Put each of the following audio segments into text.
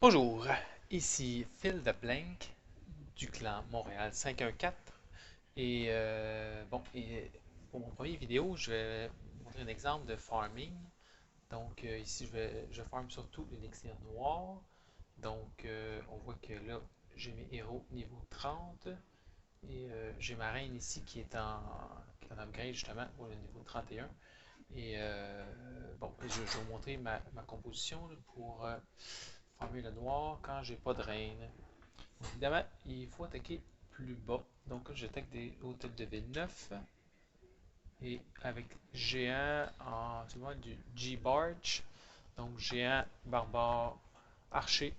Bonjour, ici Phil de Blank du clan Montréal 514 et pour mon premier vidéo, je vais vous montrer un exemple de farming. Donc ici, je farm surtout l'élixir noir. Donc on voit que là, j'ai mes héros niveau 30 et j'ai ma reine ici qui est en upgrade justement pour le niveau 31. Je vais vous montrer ma composition là, pour farmer le noir quand j'ai pas de reine. Évidemment, il faut attaquer plus bas. Donc là, j'attaque des hôtels de ville 9. Et avec géant en souvent du G-Barge. Donc géant, barbare, archer.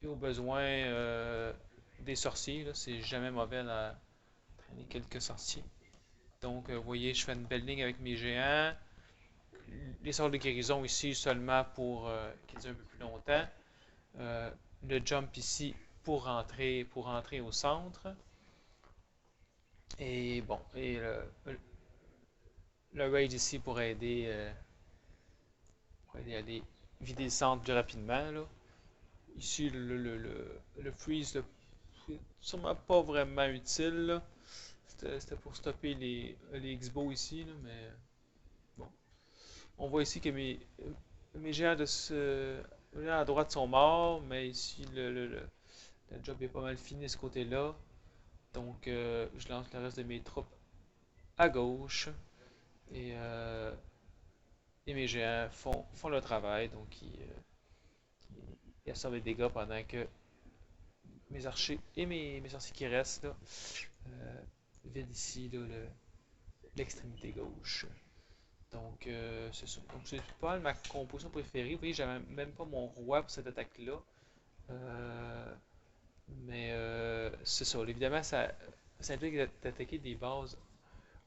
Et au besoin des sorciers. C'est jamais mauvais de traîner quelques sorciers. Donc vous voyez, je fais une belle ligne avec mes géants. Les sorts de guérison ici seulement pour qu'ils aient un peu plus longtemps. Euh, le jump ici pour rentrer au centre. Et bon, et le rage ici pour aider à aller vider le centre plus rapidement. Là. Ici, le freeze, c'est sûrement pas vraiment utile. C'était pour stopper les X-Bow ici, là, mais bon. On voit ici que mes géants les géants à droite sont morts, mais ici, le job est pas mal fini de ce côté-là. Donc, je lance le reste de mes troupes à gauche. Et, euh, et mes géants font le travail, donc ils absorbent les dégâts pendant que mes archers et mes sorciers qui restent là, euh, vident ici l'extrémité gauche. Donc, c'est ça. Donc, c'est pas ma composition préférée. Vous voyez, j'avais même pas mon roi pour cette attaque-là. Euh, c'est ça. Évidemment, ça implique d'attaquer des bases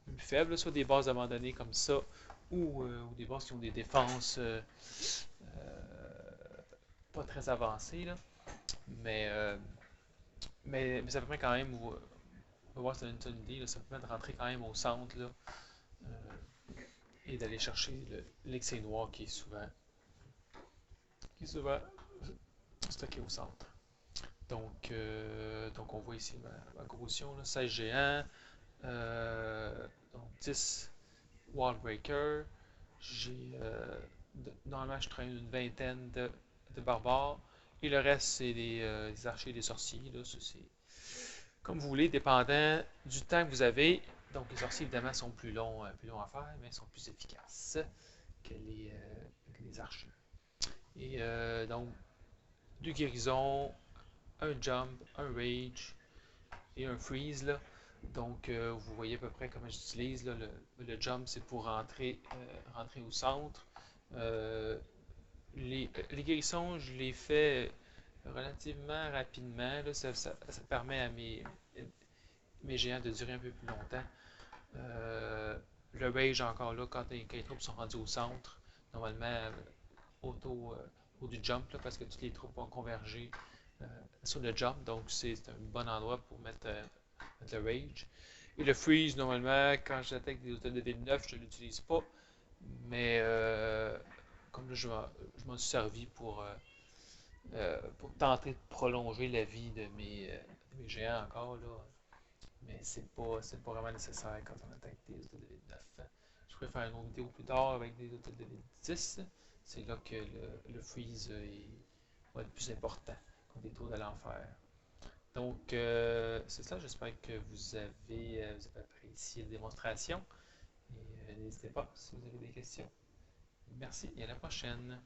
plus faibles, soit des bases abandonnées comme ça, ou des bases qui ont des défenses pas très avancées. Là. Mais, euh, mais ça permet quand même, on va voir si c'est une idée, là, ça permet de rentrer quand même au centre là, et d'aller chercher l'excès noir qui est souvent stocké au centre. Donc on voit ici ma composition, là, 16 géants, donc 10 Wallbreaker. Normalement, je traîne une vingtaine de barbares. Et le reste, c'est des archers et des sorciers. Là. Ça, c'est comme vous voulez, dépendant du temps que vous avez. Donc, les sorciers, évidemment, sont plus longs à faire, mais sont plus efficaces que les archers. Et donc, deux guérisons, un jump, un rage et un freeze. Là. Donc, vous voyez à peu près comment j'utilise. Le jump, c'est pour rentrer au centre. Euh, les guérissons, je les fais relativement rapidement. Là. Ça permet à mes géants de durer un peu plus longtemps. Le rage, encore là, quand les troupes sont rendues au centre, normalement, au du jump, là, parce que toutes les troupes vont converger euh, sur le jump, donc c'est un bon endroit pour mettre le rage. Et le freeze, normalement, quand j'attaque des hôtels de ville 9, je ne l'utilise pas, mais comme là, je m'en suis servi pour tenter de prolonger la vie de mes géants encore, là. Mais c'est pas vraiment nécessaire quand on attaque des hôtels de ville 9. Je pourrais faire une autre vidéo plus tard avec des hôtels de ville 10. C'est là que le freeze va être plus important contre des tours de l'enfer. Donc, c'est ça. J'espère que vous avez apprécié la démonstration. Et n'hésitez pas si vous avez des questions. Merci et à la prochaine.